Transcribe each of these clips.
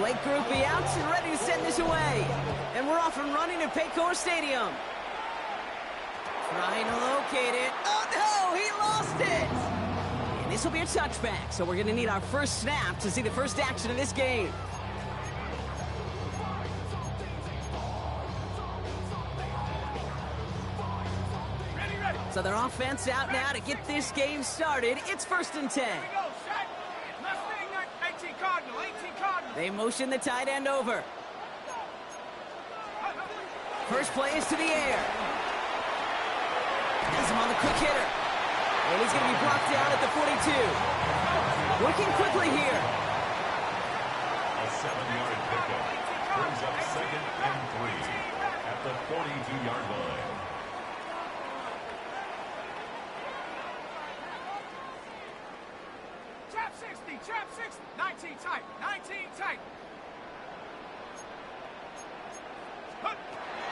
Blake Groupie out and ready to send this away. And we're off and running at Paycor Stadium. Trying to locate it. Oh, no, he lost it. And this will be a touchback, so we're going to need our first snap to see the first action of this game. So their offense out now to get this game started. It's 1st and 10. They motion the tight end over. First play is to the air. Has him on the quick hitter. And he's going to be brought down at the 42. Working quickly here. A 7-yard pickup brings up 2nd and 3 at the 42-yard line. Trap 60, 19 tight, 19 tight.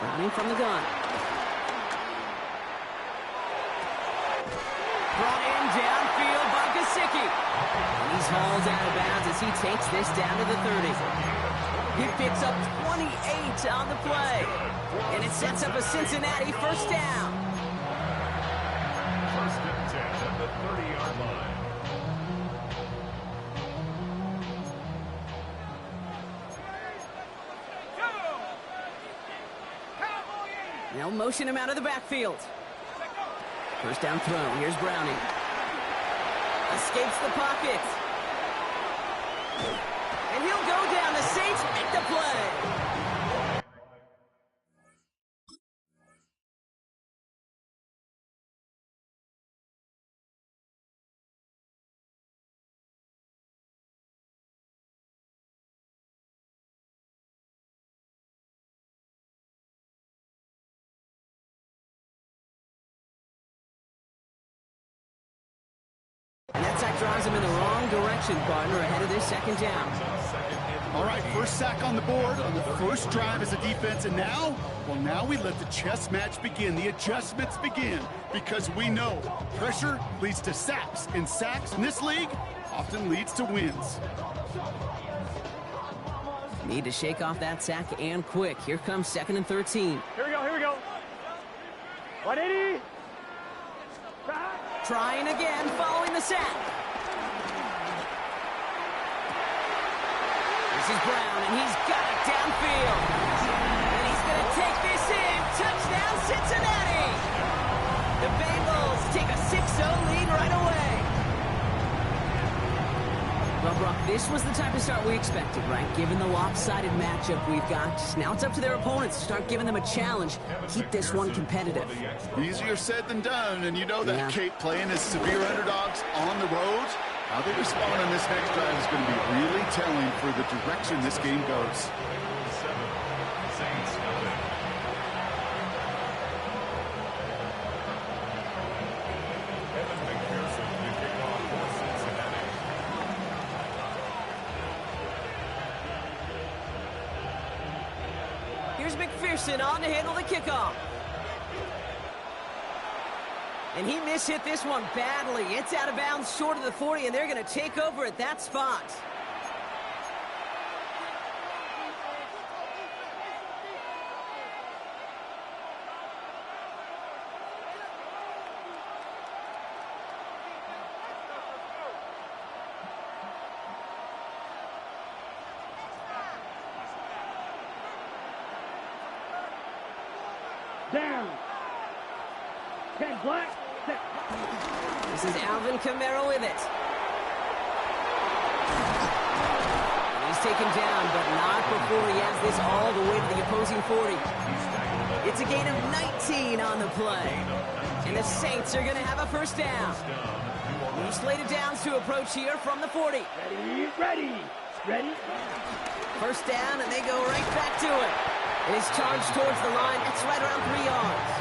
Running from the gun. Brought in downfield by Gesicki. And he's hauled out of bounds as he takes this down to the 30. He picks up 28 on the play. And it sets up a Cincinnati first down. 1st and 10 at the 30-yard line. They'll motion him out of the backfield. First down throw. Here's Browning. Escapes the pocket. And he'll go down. The Saints make the play. And that sack drives him in the wrong direction, partner, ahead of this 2nd down. All right, first sack on the board on the first drive as a defense, and now, well, now we let the chess match begin. The adjustments begin, because we know pressure leads to sacks, and sacks in this league often leads to wins. Need to shake off that sack and quick. Here comes 2nd and 13. Here we go. 180. Trying again, following the sack. This is Brown, and he's got it downfield. And he's going to take this in. Touchdown, Cincinnati! The Bengals take a 6-0 lead right away. Well, Brock, this was the type of start we expected, right? Given the lopsided matchup we've got. Now it's up to their opponents to start giving them a challenge. Keep this one competitive. Easier said than done, and you know that, Kate, playing as severe underdogs on the road. How they respond on this next drive is going to be really telling for the direction this game goes. Here's McPherson on to handle the kickoff. And he mishit this one badly. It's out of bounds short of the 40, and they're going to take over at that spot. Down. Ken Black. This is Alvin Kamara with it. And he's taken down, but not before he has this all the way to the opposing 40. It's a gain of 19 on the play. And the Saints are going to have a first down. New slated downs to approach here from the 40. Ready. First down, and they go right back to it. It is charged towards the line. It's right around 3 yards.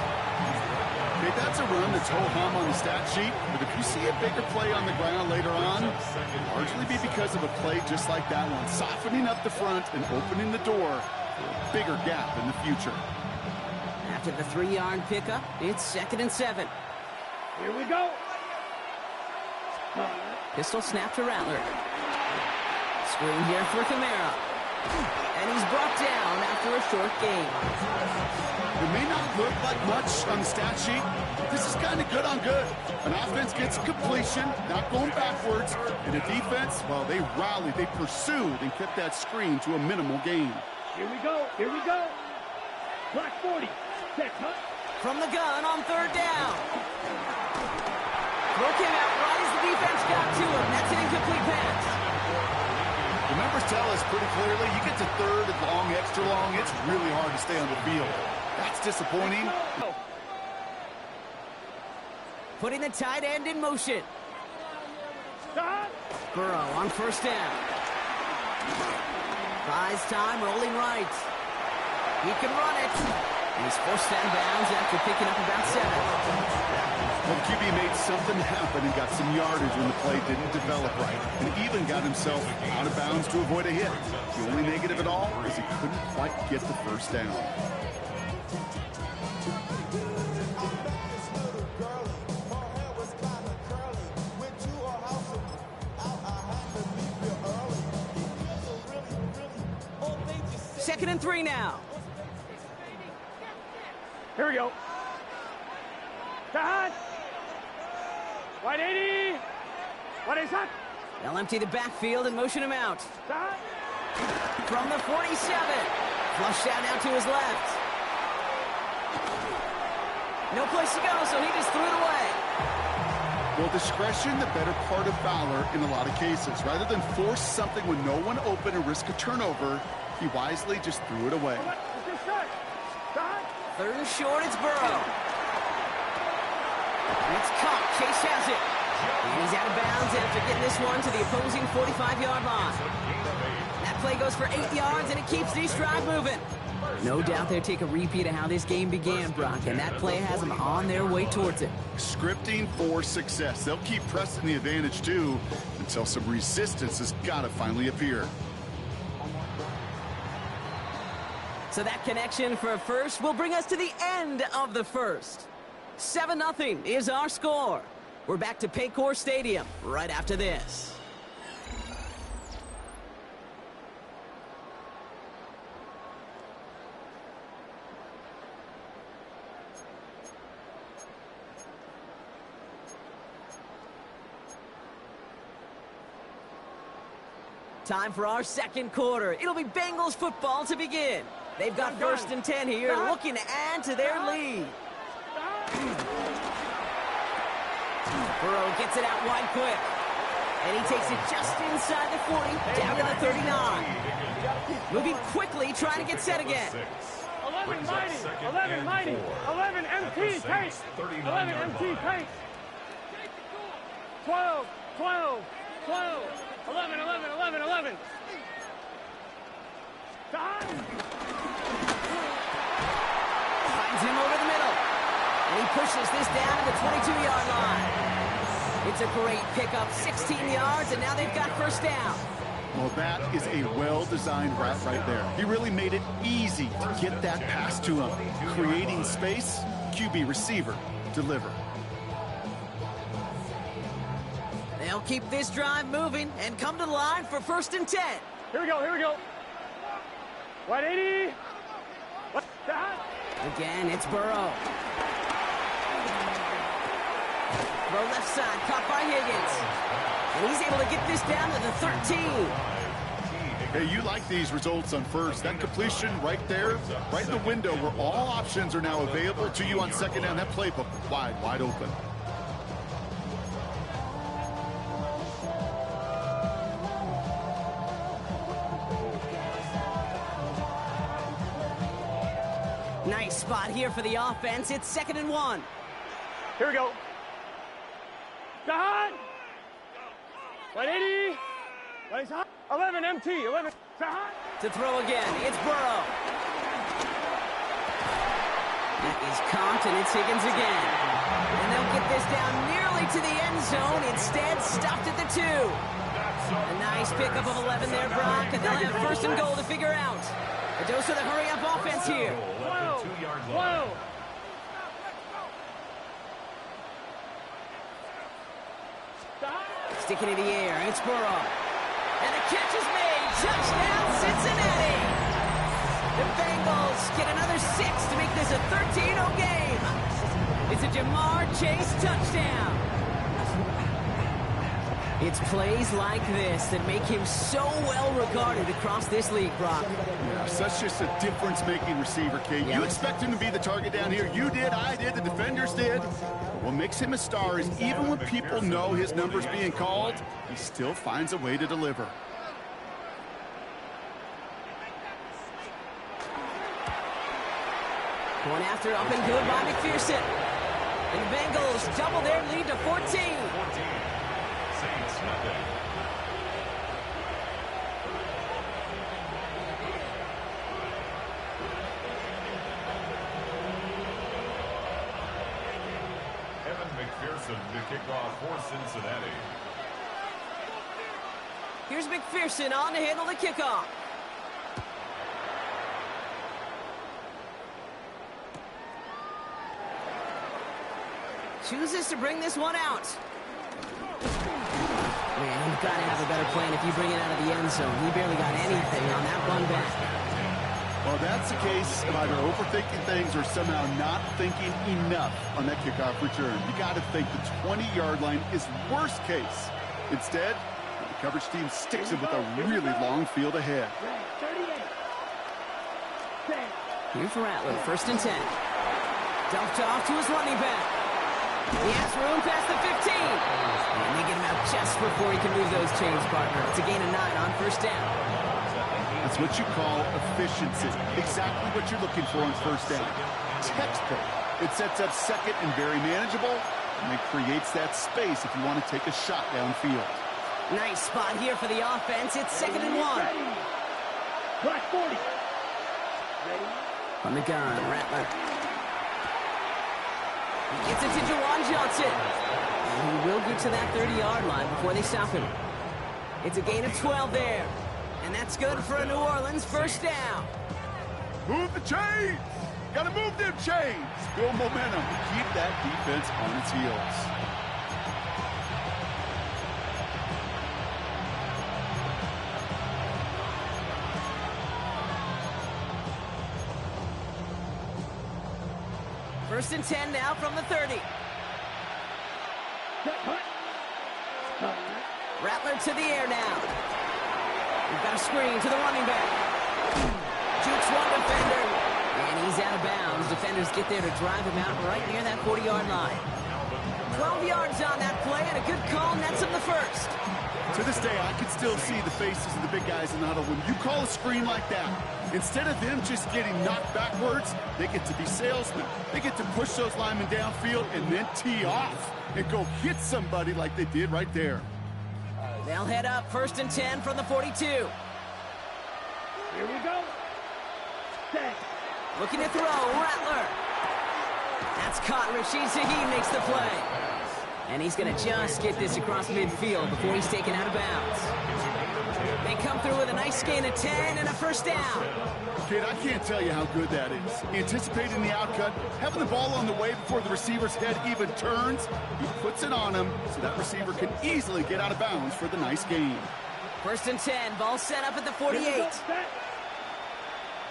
Okay, that's a run that's ho-hum on the stat sheet, but if you see a bigger play on the ground later on, it'll largely be because of a play just like that one, softening up the front and opening the door for a bigger gap in the future. After the 3-yard pickup, it's 2nd and 7. Here we go. Pistol snap to Rattler. Screen here for Kamara. And he's brought down after a short gain. It may not look like much on the stat sheet, but this is kind of good on good. An offense gets completion, not going backwards, and a defense, well, they rallied, they pursued, and kept that screen to a minimal gain. Here we go. Here we go. Black 40. Set, huh? From the gun on third down. Throw came out right as the defense got to him. That's an incomplete pass. The numbers tell us pretty clearly, you get to third and long, extra long, it's really hard to stay on the field. That's disappointing. Putting the tight end in motion. Burrow on first down. Buys time, rolling right. He can run it. And he's forced out of bounds after picking up about 7. Well, QB made something happen and got some yardage when the play didn't develop right, and even got himself out of bounds to avoid a hit. The only negative at all is he couldn't quite get the first down. Second and 3 now. Here we go. Dad. 180. What is that? They'll empty the backfield and motion him out. Dad. From the 47. Flushed out now to his left. No place to go, so he just threw it away. Well, discretion, the better part of valor in a lot of cases. Rather than force something when no one open and risk a turnover, he wisely just threw it away. Third and short, it's Burrow. And it's caught. Chase has it. And he's out of bounds after getting this one to the opposing 45-yard line. That play goes for 8 yards, and it keeps this drive moving. No doubt they'll take a repeat of how this game began, Brock, and that play has them on their way towards it. Scripting for success. They'll keep pressing the advantage, too, until some resistance has got to finally appear. So that connection for a first will bring us to the end of the first. 7-0 is our score. We're back to Paycor Stadium right after this. Time for our second quarter. It'll be Bengals football to begin. They've got first and 10 here, looking to add to their lead. Burrow gets it out wide quick. And he takes it just inside the 40, down to the 39. Moving quickly, trying to get set again. 11 mighty, 11 mighty, 11 MT pace, 11 MT pace. 12, 12, 12, 11, 11, 11, 11. Finds him over the middle. And he pushes this down to the 22-yard line. It's a great pickup, 16 yards, and now they've got first down. Well, that is a well-designed route right there. He really made it easy to get that pass to him. Creating space, QB receiver, deliver. They'll keep this drive moving and come to the line for first and 10. Here we go, here we go. 180. What's that? Again, it's Burrow. Throw left side, caught by Higgins. And he's able to get this down to the 13. Hey, you like these results on first. That completion right there, right in the window where all options are now available to you on second down. That playbook wide open. Nice spot here for the offense. It's 2nd and 1. Here we go. Sahan. 180. 11 MT. 11. Sahan. To throw again, it's Burrow. That is comped, and it's Higgins again. And they'll get this down nearly to the end zone. Instead, stopped at the 2. A nice pickup of 11 there, Brock, and they'll have first and goal to figure out. A dose of the hurry-up offense here. Whoa. Sticking in the air, it's Burrow. And the catch is made. Touchdown, Cincinnati. The Bengals get another 6 to make this a 13-0 game. It's a Jamar Chase touchdown. It's plays like this that make him so well regarded across this league, Brock. Yeah, such just a difference-making receiver, Kate. Yeah. You expect him to be the target down here. You did, I did, the defenders did. But what makes him a star is even when people know his number's being called, he still finds a way to deliver. Going after up and good by McPherson. And the Bengals double their lead to 14. Saints nothing. Evan McPherson to kick off for Cincinnati. Here's McPherson on to handle the kickoff. Chooses to bring this one out. Man, you've got to have a better plan if you bring it out of the end zone. He barely got anything on that run back. Well, that's the case of either overthinking things or somehow not thinking enough on that kickoff return. You got to think the 20-yard line is worst case. Instead, the coverage team sticks it with a really long field ahead. Here's Rattler, 1st and 10. Dumped off to his running back. He has room past the 15. And they get him out just before he can move those chains, partner. It's a gain of 9 on 1st down. That's what you call efficiency. Exactly what you're looking for on 1st down. Textbook. It sets up 2nd and very manageable, and it creates that space if you want to take a shot downfield. Nice spot here for the offense. It's 2nd and 1. Black 40. On the gun, Rattler. He gets it to Juwan Johnson. And he will get to that 30-yard line before they stop him. It's a gain of 12 there. And that's good for a New Orleans 1st down. Move the chains! Gotta move them chains! Build momentum. Keep that defense on its heels. First and 10 now from the 30. Rattler to the air now. We've got a screen to the running back. Jukes one defender. And he's out of bounds. Defenders get there to drive him out right near that 40-yard line. 12 yards on that play, and a good call nets him the 1st. To this day, I can still see the faces of the big guys in the huddle. When you call a screen like that, instead of them just getting knocked backwards, they get to be salesmen. They get to push those linemen downfield and then tee off and go hit somebody like they did right there. They'll head up 1st and 10 from the 42. Here we go. Set. Looking to throw, Rattler. That's caught. Rashid Shaheed makes the play. And he's going to just get this across midfield before he's taken out of bounds. They come through with a nice gain of 10 and a 1st down. Kid, I can't tell you how good that is. Anticipating the outcut, having the ball on the way before the receiver's head even turns, he puts it on him so that receiver can easily get out of bounds for the nice gain. 1st and 10, ball set up at the 48.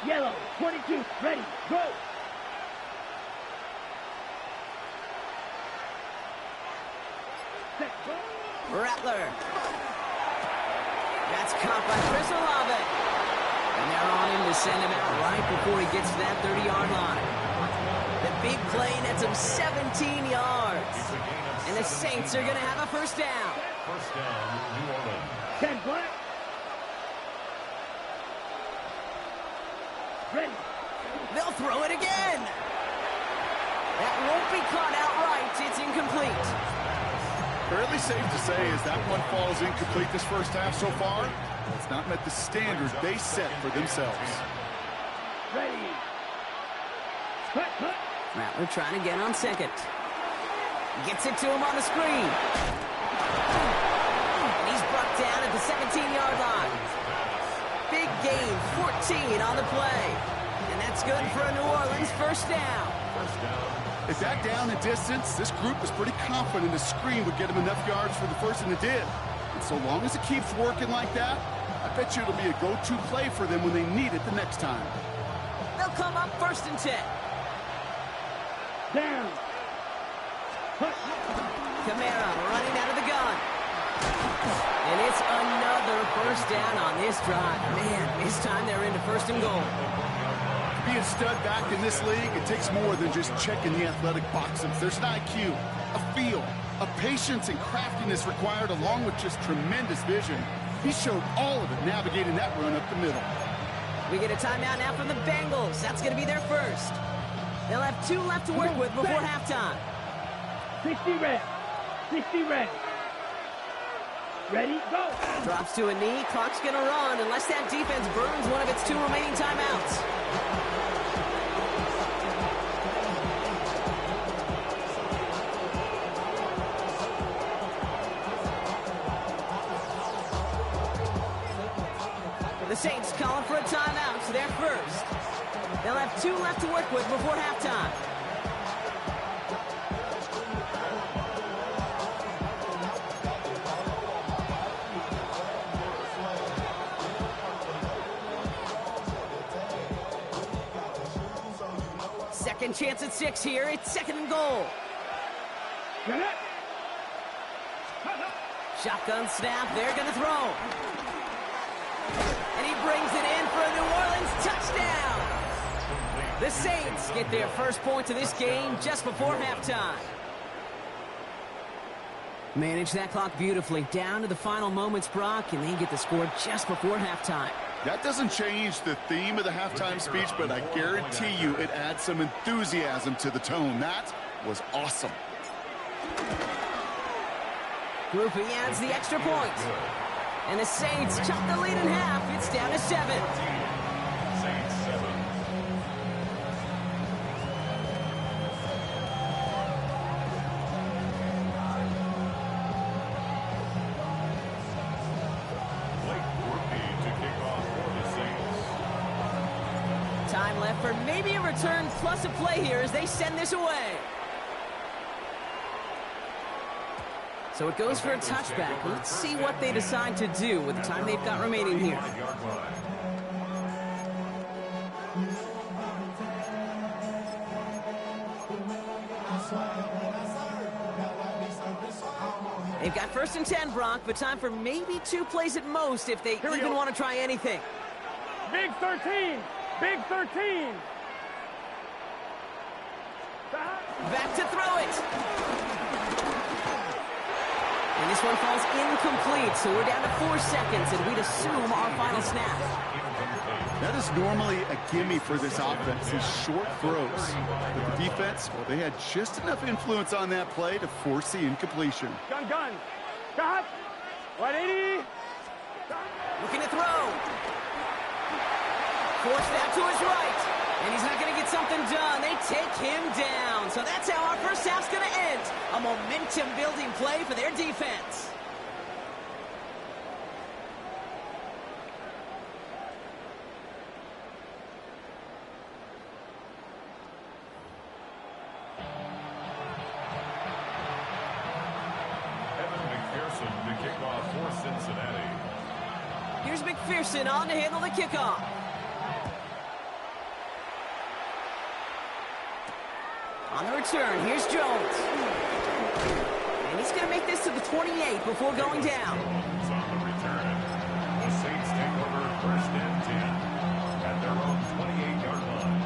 Yellow, 22, ready, go. Rattler. That's caught by Chris Olave. And they're on him to send him out right before he gets to that 30-yard line. The big play nets him 17 yards. And the Saints are going to have a 1st down. 1st down, New Orleans. 10 black. Ready. They'll throw it again. That won't be caught outright. It's incomplete. Fairly safe to say as that one falls incomplete this 1st half so far, it's not met the standards they set for themselves. Ready. Cut. Rattler trying to get on 2nd. Gets it to him on the screen. And he's brought down at the 17-yard line. Big gain, 14 on the play. And that's good for a New Orleans 1st down. At that down and distance, this group was pretty confident the screen would get him enough yards for the 1st, and it did. So long as it keeps working like that, I bet you it'll be a go-to play for them when they need it the next time. They'll come up 1st and 10. Down. Camara running out of the gun. And it's another 1st down on this drive. Man, this time they're into 1st and goal. To be a stud back in this league, it takes more than just checking the athletic boxes. There's an IQ, a feel, a patience and craftiness required along with just tremendous vision. He showed all of it navigating that run up the middle. We get a timeout now from the Bengals. That's going to be their first. They'll have 2 left to work with before halftime. 60 red. 60 red. Ready, go. Drops to a knee. Clock's going to run unless that defense burns one of its 2 remaining timeouts. The Saints calling for a timeout, so they're first. They'll have 2 left to work with before halftime. Second chance at 6 here. It's 2nd and goal. Shotgun snap. They're going to throw. And he brings it in for a New Orleans touchdown. The Saints get their first points of this game just before halftime. Manage that clock beautifully. Down to the final moments, Brock, and they get the score just before halftime. That doesn't change the theme of the halftime speech, but I guarantee you it adds some enthusiasm to the tone. That was awesome. Groupie adds the extra point. And the Saints chop the lead in half. It's down to 7. Saints 7. Blake Groupie to kick off for the Saints. Time left for maybe a return plus a play here as they send this away. So it goes for a touchback. Let's see what they decide to do with the time they've got remaining here. They've got 1st and 10, Brock, but time for maybe 2 plays at most if they even want to try anything. Big 13. Big 13. Back to throw it. And this one falls incomplete, so we're down to 4 seconds, and we'd assume our final snap. That is normally a gimme for this offense, these short throws. But the defense, well, they had just enough influence on that play to force the incompletion. Gun. Got. 180. Looking to throw. Force that to his right. And he's not going to get something done. They take him down. So that's how our first half's going to end. A momentum-building play for their defense. McPherson to kick off for Cincinnati. Here's McPherson on to handle the kickoff. On the return, here's Jones. And he's going to make this to the 28 before going down. On the return, the Saints take over 1st and 10 at their own 28-yard line.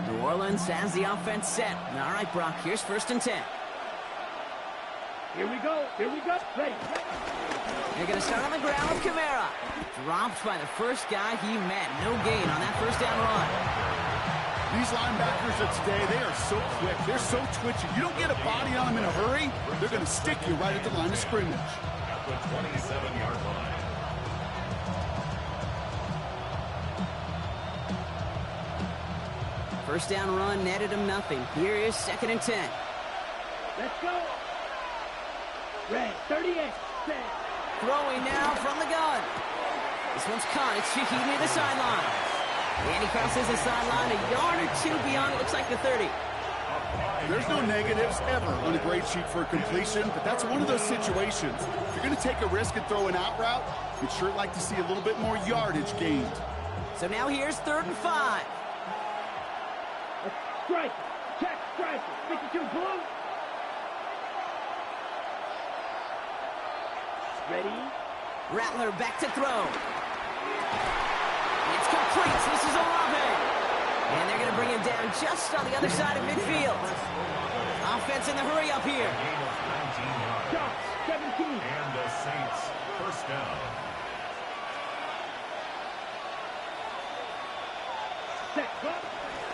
New Orleans has the offense set. All right, Brock, here's 1st and 10. Here we go. Ready. They're going to start on the ground with Camara. Dropped by the first guy he met. No gain on that 1st down run. These linebackers of today, they are so quick. They're so twitchy. You don't get a body on them in a hurry, they're going to stick you right at the line of scrimmage. At the 27-yard line. First down run netted him nothing. Here is 2nd and 10. Let's go. Red, 38. Set. Throwing now from the gun. This one's caught. It's Shaheed near the sideline. And he crosses the sideline a yard or 2 beyond, it looks like the 30. There's no negatives ever on a grade sheet for a completion, but that's one of those situations. If you're going to take a risk and throw an out route, you'd sure like to see a little bit more yardage gained. So now here's 3rd and 5. Strike. Check. Strike. 52 blue. Ready. Rattler back to throw. It's complete. This is Olave. And they're going to bring him down just on the other side of midfield. Offense in the hurry up here. Gain of 19 yards. Shots. 17. And the Saints first down. Set. Go.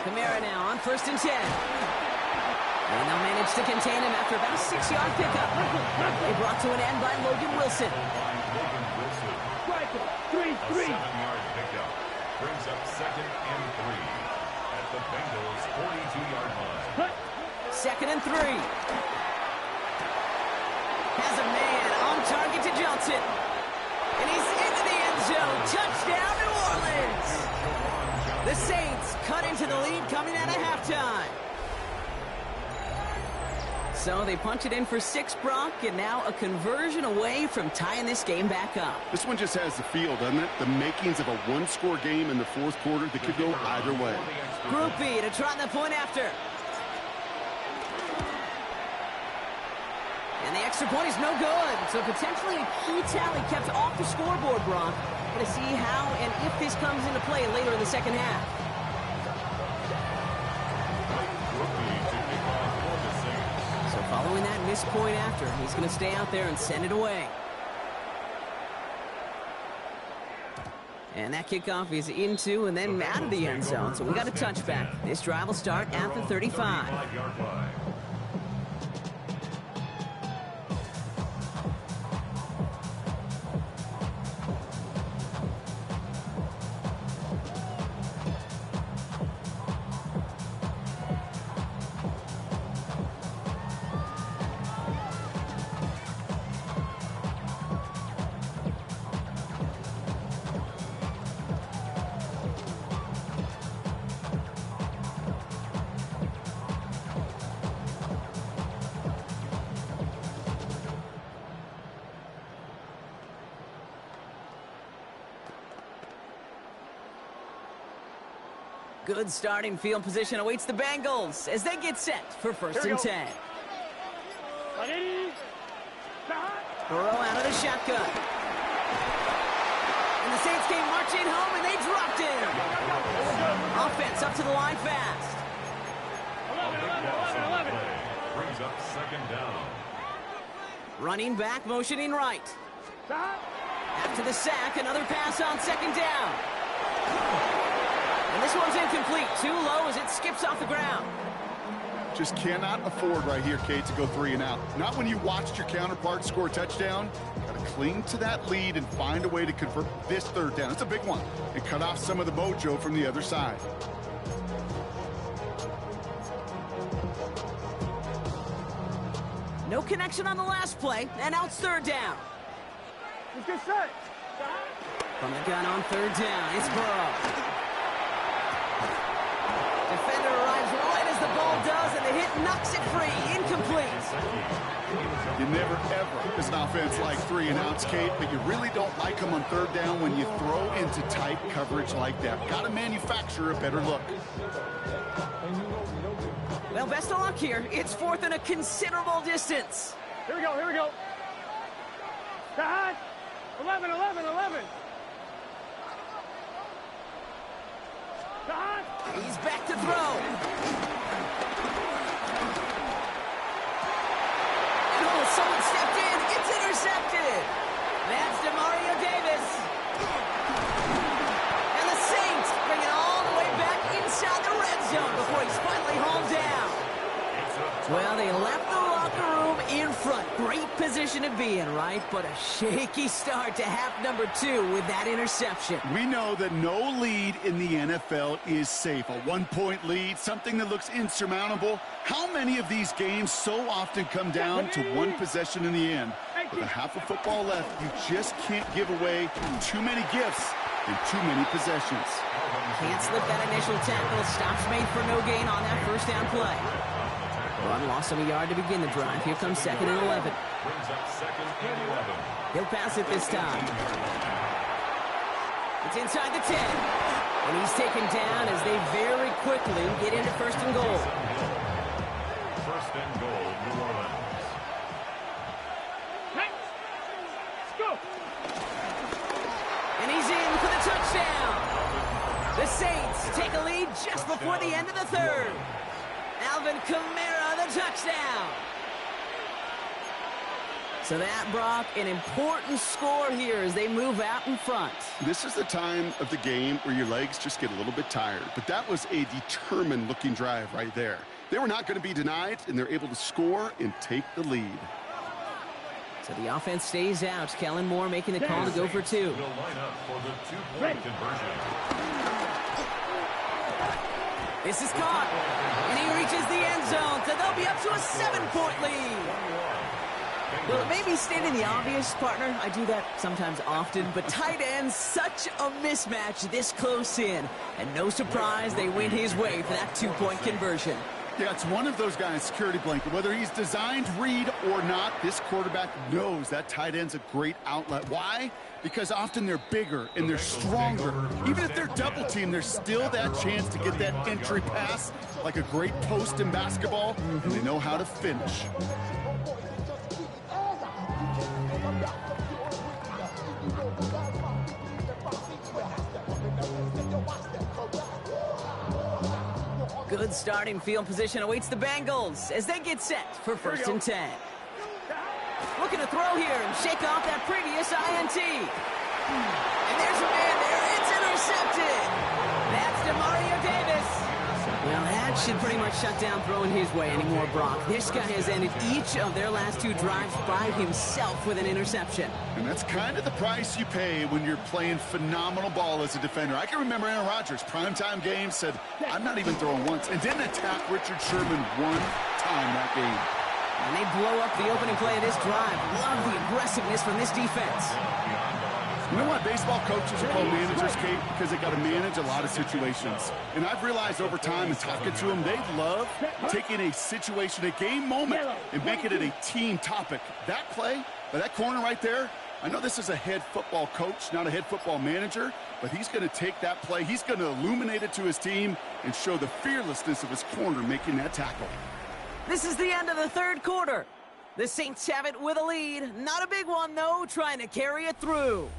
Kamara now on 1st and 10. And they'll manage to contain him after about a 6-yard pickup. They brought to an end by Logan Wilson. Logan Wilson. Strike. A 3-3. 7-yard pickup. Brings up 2nd and 3 at the Bengals' 42-yard line. Cut. 2nd and 3. Has a man on target to Johnson. And he's into the end zone. Touchdown, New Orleans. The Saints cut into the lead coming out of halftime. So they punch it in for 6, Brock, and now a conversion away from tying this game back up. This one just has the feel, doesn't it? The makings of a one-score game in the 4th quarter that could go either way. Group B to trot the point after. And the extra point is no good. So potentially a key tally kept off the scoreboard, Brock. Going to see how and if this comes into play later in the second half. So following that missed point after, he's going to stay out there and send it away. And that kickoff is into and then out of the end zone. So we got a touchback. This drive will start at the 35. Good starting field position awaits the Bengals as they get set for 1st and 10. Ready. Start. Burrow out of the shotgun. And the Saints came marching home and they dropped him. Offense up to the line fast. 11. Brings up 2nd down. Running back, motioning right. Start. After the sack, another pass on 2nd down. And this one's incomplete. Too low as it skips off the ground. Just cannot afford right here, Kate, to go 3 and out. Not when you watched your counterpart score a touchdown. Got to cling to that lead and find a way to convert this 3rd down. It's a big one. And cut off some of the mojo from the other side. No connection on the last play, and now it's 3rd down. Let's get set. From the gun on 3rd down, it's Burrow. Defender arrives right as the ball does, and the hit knocks it free. Incomplete. You never, ever, as an offense, like 3 and outs, Kate, but you really don't like them on 3rd down when you throw into tight coverage like that. Got to manufacture a better look. Well, best of luck here. It's 4th and a considerable distance. Here we go. Start. 11. Start. He's back to throw. Oh, someone stepped in. It's intercepted. That's DeMario Davis. And the Saints bring it all the way back inside the red zone before he's finally hauled down. Well, they left the locker room in front. Great position to be in, right? But a shaky start to half number 2 with that interception. We know that no lead in the NFL is safe. A 1-point lead, something that looks insurmountable. How many of these games so often come down to one possession in the end? With a half of football left, you just can't give away too many gifts and too many possessions. Can't slip that initial tackle. Stops made for no gain on that 1st down play. Run lost him a yard to begin the drive. Here comes 2nd and 11. Brings up 2nd and 11. He'll pass it this time. It's inside the 10. And he's taken down as they very quickly get into 1st and goal. 1st and goal, New Orleans. Let's go. And he's in for the touchdown. The Saints take a lead just before the end of the 3rd. Alvin Kamara, the touchdown. So that, Brock, an important score here as they move out in front. This is the time of the game where your legs just get a little bit tired. But that was a determined-looking drive right there. They were not going to be denied, and they're able to score and take the lead. So the offense stays out. Kellen Moore making the call to go for 2. Will line up for the 2-point conversion. This is caught. And he reaches the end zone, so they'll be up to a 7-point lead. Well, it may be stating the obvious, partner. I do that sometimes often, but tight ends, such a mismatch this close in. And no surprise, they win his way for that 2-point conversion. Yeah, it's one of those guys, security blanket. Whether he's designed read or not, this quarterback knows that tight end's a great outlet. Why? Because often they're bigger and they're stronger. Even if they're double teamed, there's still that chance to get that entry pass like a great post in basketball, and they know how to finish. Good starting field position awaits the Bengals as they get set for 1st and 10. Looking to throw here and shake off that previous INT. And there's a man there. It's intercepted. That's DeMario Davis. Well, that should pretty much shut down throwing his way anymore, Brock. This guy has ended each of their last 2 drives by himself with an interception. And that's kind of the price you pay when you're playing phenomenal ball as a defender. I can remember Aaron Rodgers, primetime game, said, I'm not even throwing once, and didn't attack Richard Sherman one time that game. And they blow up the opening play of this drive. Love the aggressiveness from this defense. You know why baseball coaches are called managers, Kate? Because they got to manage a lot of situations. And I've realized over time and talking to them, they love taking a situation, a game moment, and making it a team topic. That play, by that corner right there, I know this is a head football coach, not a head football manager, but he's going to take that play, he's going to illuminate it to his team and show the fearlessness of his corner making that tackle. This is the end of the 3rd quarter. The Saints have it with a lead. Not a big one, though, trying to carry it through.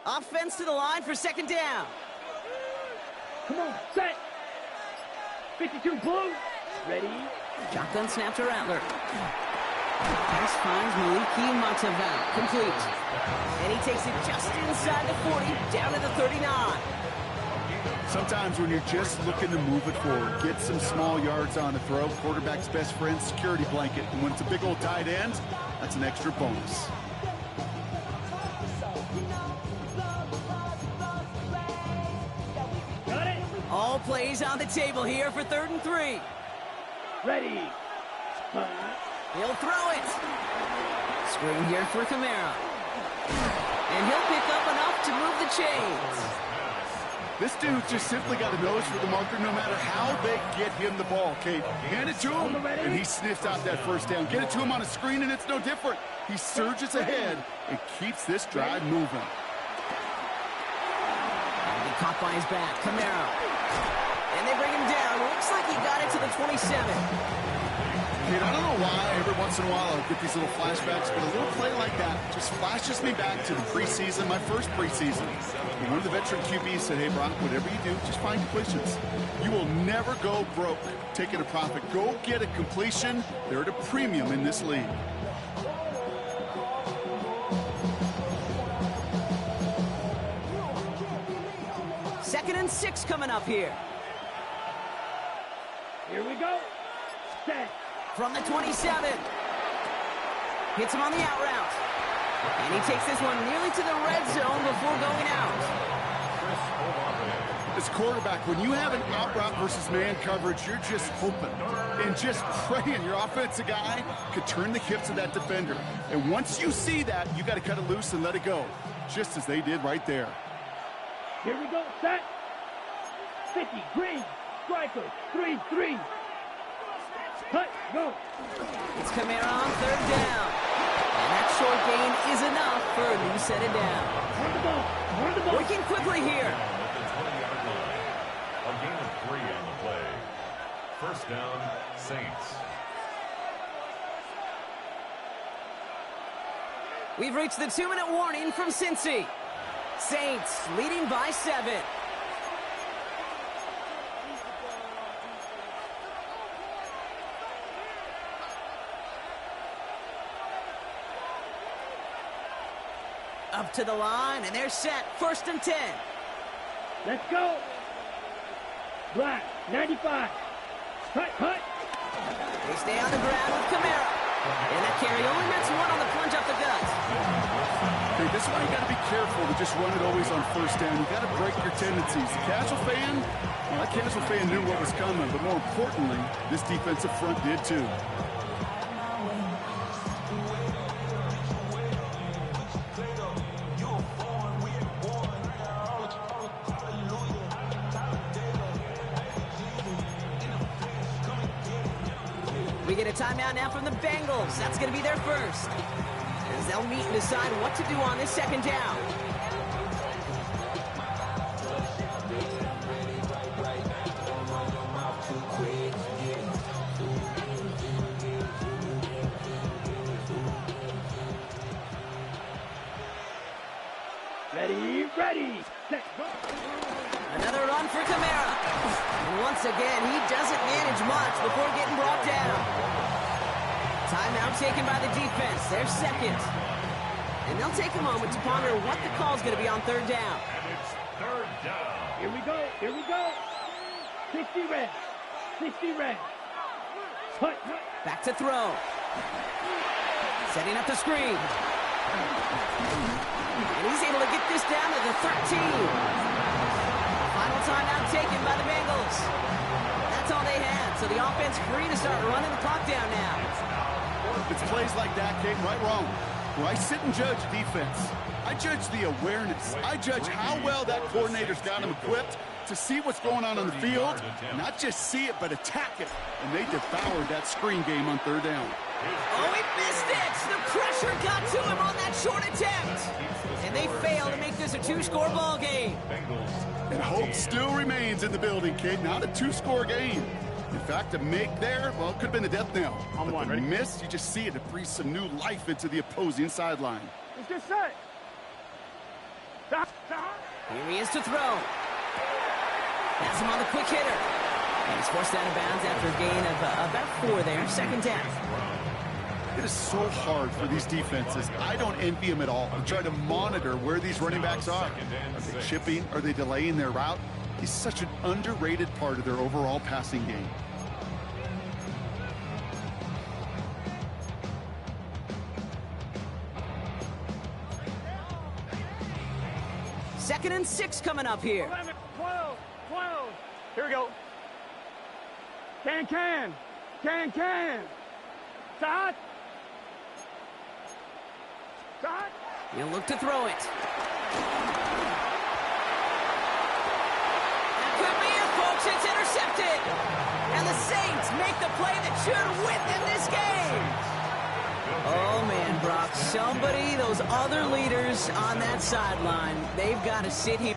Offense to the line for 2nd down. Come on, set. 52 blue. Ready. Shotgun snap to Rattler. Pass finds Maliki Mataval. Complete. And he takes it just inside the 40, down to the 39. Sometimes when you're just looking to move it forward, get some small yards on a throw, quarterback's best friend, security blanket. And when it's a big old tight end, that's an extra bonus. All plays on the table here for 3rd and 3. Ready. He'll throw it. Screen here for Kamara. And he'll pick up enough to move the chains. This dude just simply got a nose for the marker no matter how they get him the ball, Kate. Hand it to him, and he sniffs out that 1st down. Get it to him on a screen, and it's no different. He surges ahead and keeps this drive moving. Caught by his back, Kamara. And they bring him down. Looks like he got it to the 27. Kate, I don't know why every once in a while I'll get these little flashbacks, but a little play like that just flashes me back to the preseason, my first preseason. And one of the veteran QBs said, hey, Brock, whatever you do, just find completions. You will never go broke taking a profit. Go get a completion. They're at a premium in this league. Second and 6 coming up here. Here we go. Set. From the 27. Hits him on the out route. And he takes this one nearly to the red zone before going out. As quarterback, when you have an out route versus man coverage, you're just hoping and just praying your offensive guy could turn the hips of that defender. And once you see that, you got to cut it loose and let it go, just as they did right there. Here we go, set. 50, green, striker, 3-3. Cut, go. It's Kamara on third down. And that short gain is enough for a new set it down. Run the ball. Working quickly here. A gain of 3 on the play. First down, Saints. We've reached the 2-minute warning from Cincy. Saints leading by 7. Up to the line, and they're set. First and 10. Let's go. Black, 95. Cut. They stay on the ground with Kamara. And that carry only nets 1 on the plunge up the gut. Hey, this is why you got to be careful to just run it always on first down. You got to break your tendencies. The casual fan, well, that casual fan knew what was coming, but more importantly, this defensive front did too. We get a timeout now from the Bengals. That's going to be their first. As they'll meet and decide what to do on this second down. Ready. Let's go. Another run for Kamara. And once again, he doesn't manage much before getting brought down. Timeout taken by the defense. Their second. And they'll take a moment to ponder what the call's going to be on third down. And it's third down. Here we go. 60 red. Cut. Back to throw. Setting up the screen. And he's able to get this down to the 13. Final timeout taken by the Bengals. That's all they had. So the offense free to start running the clock down now. It's plays like that, Kate, right wrong. Where I sit and judge defense. I judge the awareness. I judge how well that coordinator's got him equipped to see what's going on the field. Not just see it, but attack it. And they devoured that screen game on third down. Oh, he missed it! The pressure got to him on that short attempt. And they fail to make this a 2-score ball game. And hope still remains in the building, Kate. Not a 2-score game. In fact, a make there, well, it could have been the death knell. But the miss, you just see it. It breathes some new life into the opposing sideline. It's just set. Here he is to throw. That's him on the quick hitter. And he's forced out of bounds after a gain of about 4 there. Second down. It is so hard for these defenses. I don't envy them at all. I'm trying to monitor where these running backs are. Are they chipping? Are they delaying their route? He's such an underrated part of their overall passing game. Second and 6 coming up here. 11, 12. Here we go. Can. Side. He'll look to throw it. That could be it, folks. It's intercepted. And the Saints make the play that should win them this game. Oh, man, Brock. Somebody, those other leaders on that sideline, they've got to sit here.